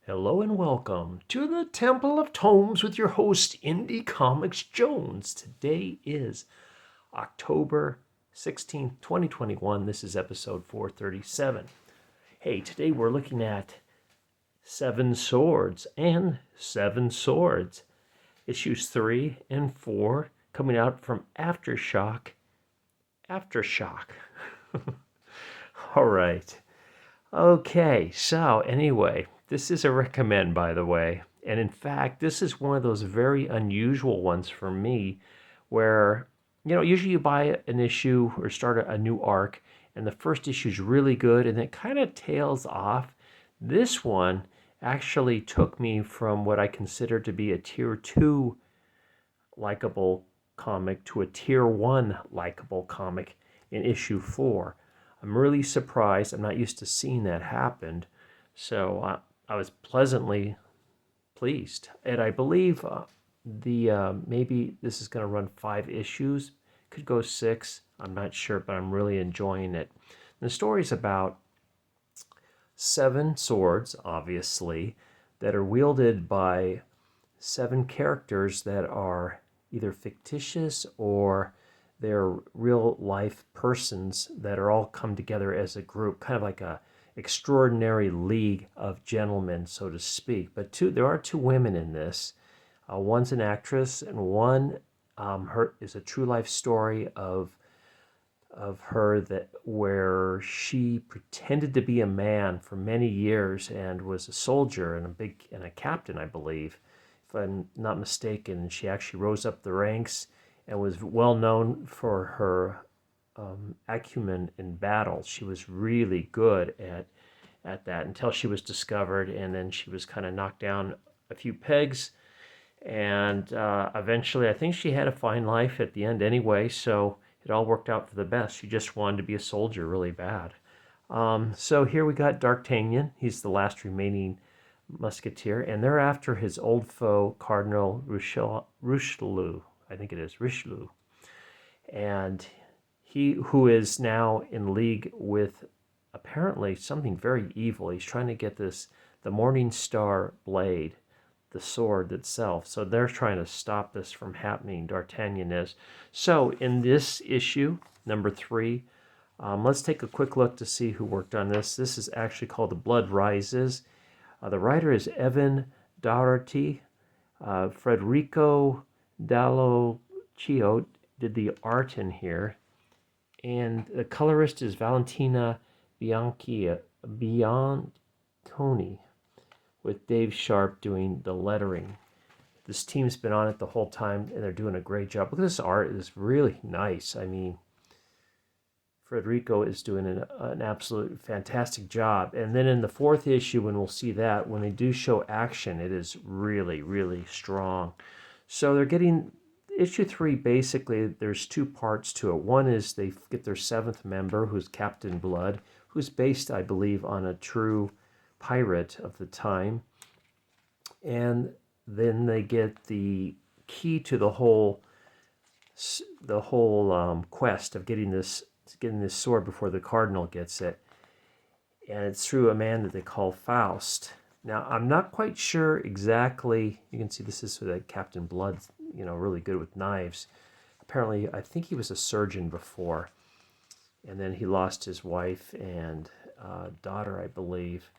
Hello and welcome to the Temple of Tomes with your host, Indie Comics Jones. Today is October 16th, 2021. This is episode 437. Hey, today we're looking at Seven Swords and Seven Swords, issues 3 and 4, coming out from Aftershock. Aftershock. All right. Okay, so anyway, this is a recommend, by the way. And in fact, this is one of those very unusual ones for me where, usually you buy an issue or start a new arc, and the first issue is really good and it kind of tails off. This one actually took me from what I consider to be a tier 2 likable comic to a tier 1 likable comic in issue 4. I'm really surprised. I'm not used to seeing that happen. So I was pleasantly pleased. And I believe maybe this is going to run 5 issues. Could go 6. I'm not sure, but I'm really enjoying it. And the story's about 7 swords, obviously, that are wielded by 7 characters that are either fictitious or they're real life persons that are all come together as a group, kind of like a extraordinary league of gentlemen, so to speak. But there are 2 women in this. One's an actress, and one her is a true life story of her that where she pretended to be a man for many years and was a soldier and a captain, I believe, if I'm not mistaken. She actually rose up the ranks and was well known for her acumen in battle. She was really good at that until she was discovered, and then she was kind of knocked down a few pegs. And eventually, I think she had a fine life at the end anyway, so it all worked out for the best. She just wanted to be a soldier really bad. So here we got D'Artagnan. He's the last remaining musketeer, and they're after his old foe, Cardinal Richelieu. I think it is Richelieu. And he who is now in league with apparently something very evil. He's trying to get the Morning Star blade, the sword itself. So they're trying to stop this from happening, D'Artagnan is. So in this issue, number 3, let's take a quick look to see who worked on this. This is actually called The Blood Rises. The writer is Evan Dougherty. Federico Dallocchio did the art in here. And the colorist is Valentina Bianconi, with Dave Sharp doing the lettering. This team's been on it the whole time, and they're doing a great job. Look at this art. It's really nice. I mean, Federico is doing an absolute fantastic job. And then in the 4th issue, when we'll see that, when they do show action, it is really, really strong. So they're getting issue 3. Basically, there's 2 parts to it. One is they get their 7th member, who's Captain Blood, who's based, I believe, on a true pirate of the time. And then they get the key to the whole quest of getting this sword before the cardinal gets it. And it's through a man that they call Faust. Now, I'm not quite sure exactly. You can see this is that Captain Blood, really good with knives. Apparently, I think he was a surgeon before. And then he lost his wife and daughter, I believe,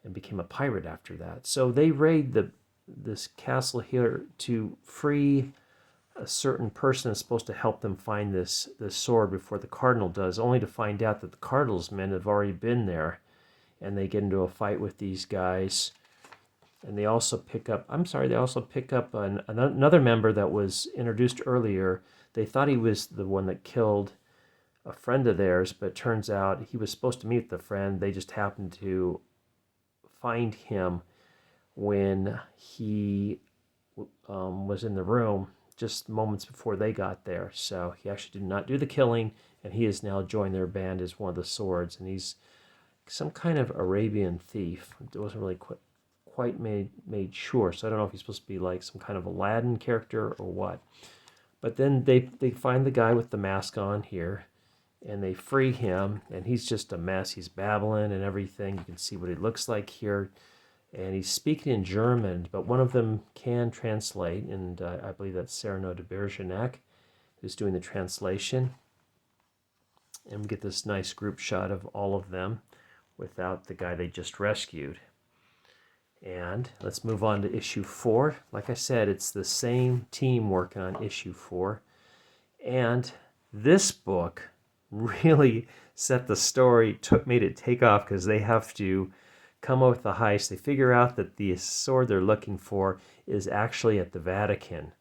and became a pirate after that. So they raid this castle here to free a certain person that's supposed to help them find this sword before the cardinal does, only to find out that the cardinal's men have already been there, and they get into a fight with these guys. And they also pick up another member that was introduced earlier. They thought he was the one that killed a friend of theirs, but it turns out he was supposed to meet the friend. They just happened to find him when he was in the room just moments before they got there. So he actually did not do the killing, and he has now joined their band as one of the swords, and he's some kind of Arabian thief. It wasn't really quite made sure, so I don't know if he's supposed to be like some kind of Aladdin character or what. But then they find the guy with the mask on here, and they free him, and he's just a mess. He's babbling and everything. You can see what he looks like here. and he's speaking in German, but one of them can translate, and I believe that's Cyrano de Bergerac who's doing the translation. And we get this nice group shot of all of them without the guy they just rescued. And let's move on to issue 4. Like I said, it's the same team working on issue 4. And this book really set the story, made it take off, because they have to come up with the heist. They figure out that the sword they're looking for is actually at the Vatican.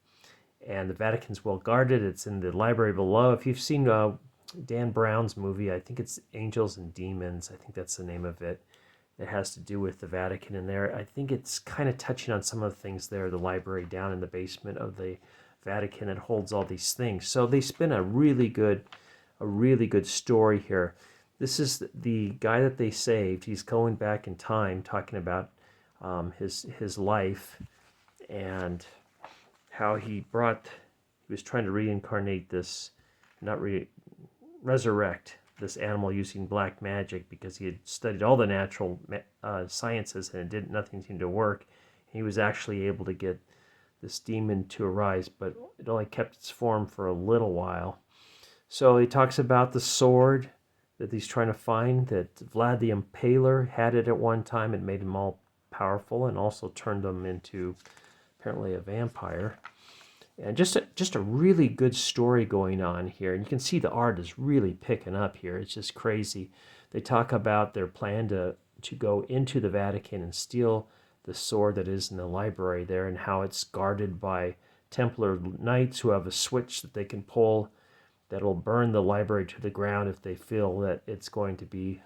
And the Vatican's well guarded. It's in the library below. If you've seen Dan Brown's movie, I think it's Angels and Demons, I think that's the name of it. It has to do with the Vatican in there. I think it's kind of touching on some of the things there, the library down in the basement of the Vatican that holds all these things. So they spin a really good story here. This is the guy that they saved. He's going back in time, talking about his life and how he was trying to reincarnate this, resurrect this animal using black magic, because he had studied all the natural sciences and nothing seemed to work. He was actually able to get this demon to arise, but it only kept its form for a little while. So he talks about the sword that he's trying to find, that Vlad the Impaler had it at one time. It made him all powerful and also turned him into apparently a vampire. And just a really good story going on here. And you can see the art is really picking up here. It's just crazy. They talk about their plan to go into the Vatican and steal the sword that is in the library there, and how it's guarded by Templar knights who have a switch that they can pull that'll burn the library to the ground if they feel that it's going to be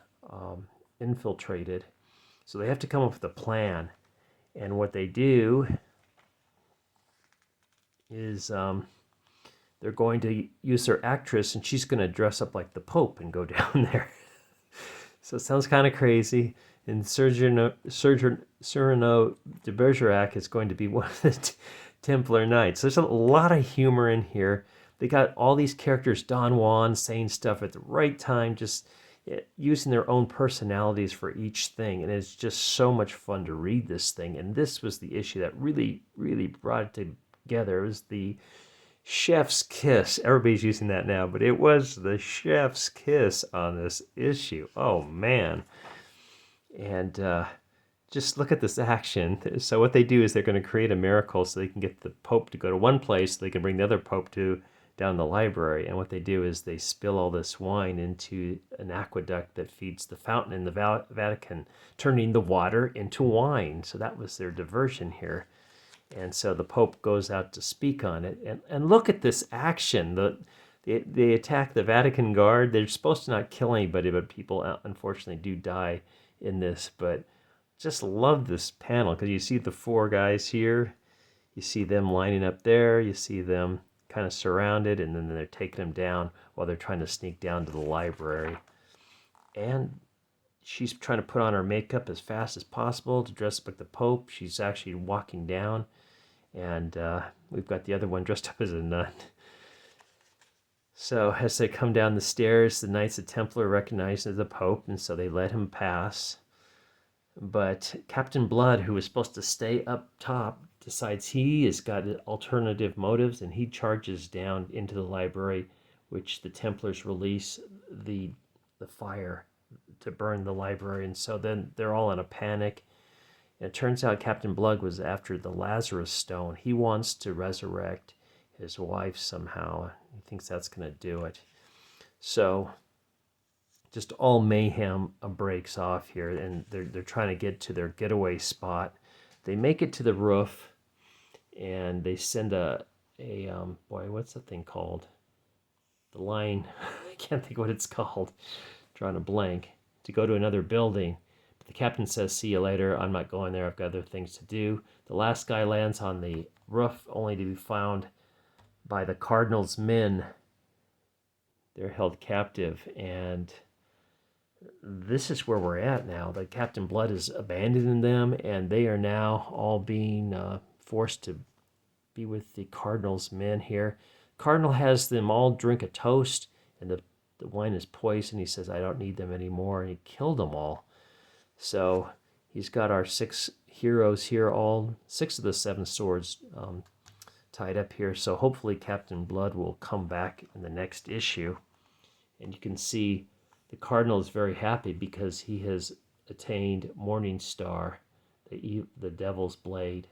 infiltrated. So they have to come up with a plan. And what they do is they're going to use their actress, and she's going to dress up like the Pope and go down there. So it sounds kind of crazy. And Cyrano de Bergerac is going to be one of the Templar Knights. There's a lot of humor in here. They got all these characters, Don Juan, saying stuff at the right time, just using their own personalities for each thing. And it's just so much fun to read this thing. And this was the issue that really, really brought it together. It was the chef's kiss. Everybody's using that now, but it was the chef's kiss on this issue. Oh, man. And just look at this action. So what they do is they're going to create a miracle so they can get the Pope to go to one place, so they can bring the other Pope down the library. And what they do is they spill all this wine into an aqueduct that feeds the fountain in the Vatican, turning the water into wine. So that was their diversion here. And so the Pope goes out to speak on it. And look at this action. They attack the Vatican guard. They're supposed to not kill anybody, but people unfortunately do die in this. But just love this panel, because you see the 4 guys here. You see them lining up there. You see them kind of surrounded, and then they're taking them down while they're trying to sneak down to the library. And she's trying to put on her makeup as fast as possible to dress up like the Pope. She's actually walking down, and we've got the other one dressed up as a nun. So as they come down the stairs, the Knights of Templar recognize the Pope, and so they let him pass. But Captain Blood, who was supposed to stay up top, decides he has got alternative motives, and he charges down into the library, which the Templars release the fire to burn the library. And so then they're all in a panic. And it turns out Captain Blood was after the Lazarus Stone. He wants to resurrect his wife somehow. He thinks that's going to do it. So just all mayhem breaks off here, and they're trying to get to their getaway spot. They make it to the roof, and they send what's that thing called? The line, I can't think what it's called. Drawing a blank. To go to another building. But the captain says, "See you later. I'm not going there. I've got other things to do." The last guy lands on the roof, only to be found by the Cardinal's men. They're held captive, and this is where we're at now. The Captain Blood is abandoning them, and they are now all being forced to be with the Cardinal's men here. Cardinal has them all drink a toast, and the wine is poison. He says, "I don't need them anymore," and he killed them all. So He's got our 6 heroes here, all 6 of the 7 swords tied up here. So hopefully Captain Blood will come back in the next issue. And you can see the Cardinal is very happy because he has attained Morning Star, the Devil's Blade.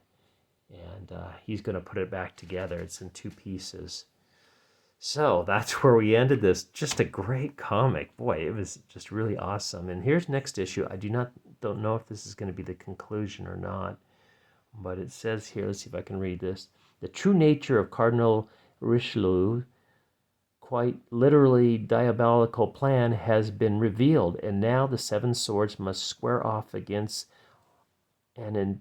And he's going to put it back together. It's in 2 pieces. So that's where we ended this. Just a great comic. Boy, it was just really awesome. And here's next issue. I don't know if this is going to be the conclusion or not. But it says here, let's see if I can read this. The true nature of Cardinal Richelieu's quite literally diabolical plan has been revealed, and now the 7 swords must square off against an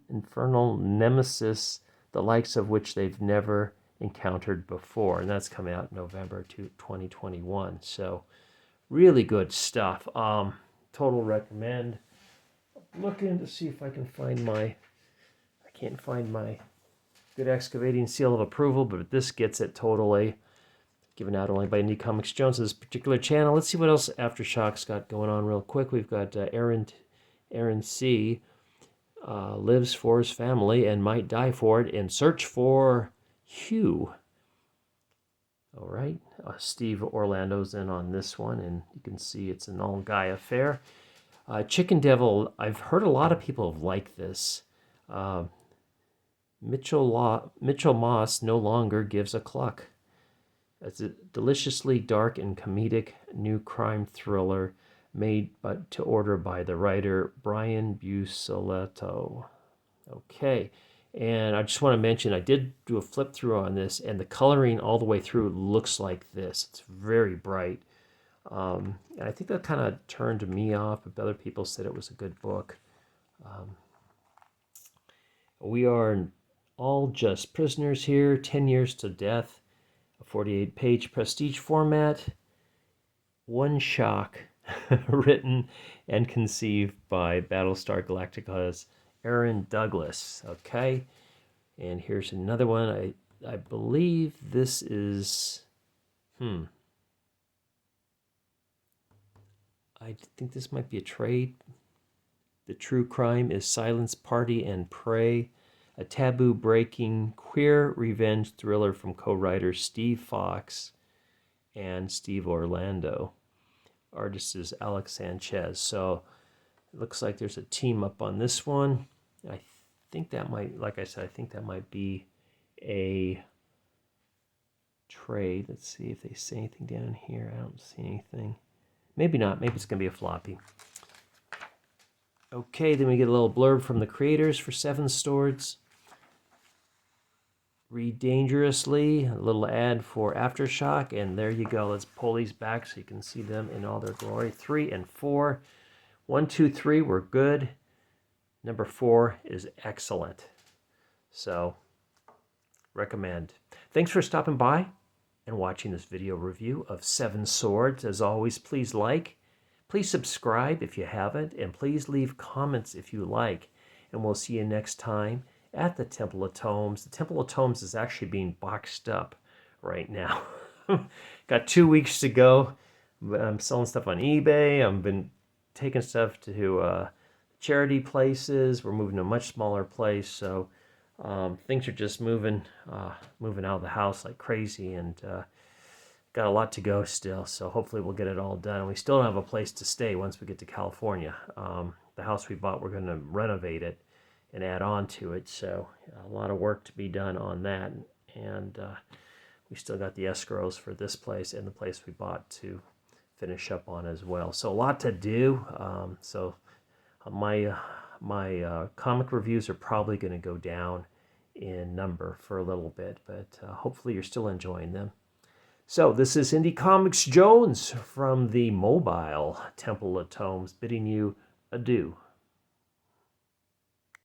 infernal nemesis, the likes of which they've never encountered before. And that's coming out in November 2021. So really good stuff. Total recommend. Looking to see if I can find I can't find my good excavating seal of approval, but this gets it totally. Given out only by Indie Comics Jones, this particular channel. Let's see what else Aftershock's got going on real quick. We've got Aaron C. Lives for his family and might die for it in search for Hugh. All right. Steve Orlando's in on this one, and you can see it's an all-guy affair. Chicken Devil, I've heard a lot of people have liked this. Mitchell Moss no longer gives a cluck. It's a deliciously dark and comedic new crime thriller made to order by the writer Brian Buccellato. Okay, and I just want to mention I did do a flip through on this, and the coloring all the way through looks like this. It's very bright. And I think that kind of turned me off, but other people said it was a good book. We are all just prisoners here, 10 years to death, a 48-page prestige format, one shock, written and conceived by Battlestar Galactica's Aaron Douglas. Okay, and here's another one. I believe this is, I think this might be a trade. The True Crime is Silence, Party, and Prey, a taboo-breaking queer revenge thriller from co-writers Steve Fox and Steve Orlando. Artist is Alex Sanchez. So it looks like there's a team up on this one. I think that might, like I said, I think that might be a trade. Let's see if they say anything down here. I don't see anything. Maybe not. Maybe it's going to be a floppy. Okay, then we get a little blurb from the creators for 7 Swords. Read dangerously. A little ad for Aftershock. And there you go. Let's pull these back so you can see them in all their glory. 3 and 4. 1, 2, 3 were good. Number 4 is excellent. So, recommend. Thanks for stopping by and watching this video review of 7 Swords. As always, please like, please subscribe if you haven't, and please leave comments if you like. And we'll see you next time at the Temple of Tomes. The Temple of Tomes is actually being boxed up right now. Got 2 weeks to go. I'm selling stuff on eBay. I've been taking stuff to charity places. We're moving to a much smaller place, so things are just moving out of the house like crazy, and got a lot to go still, so hopefully we'll get it all done. We still don't have a place to stay once we get to California. The house we bought, we're going to renovate it and add on to it, so a lot of work to be done on that, and we still got the escrows for this place and the place we bought to finish up on as well. So a lot to do. So my comic reviews are probably going to go down in number for a little bit, but hopefully you're still enjoying them. So this is Indie Comics Jones from the mobile Temple of Tomes bidding you adieu.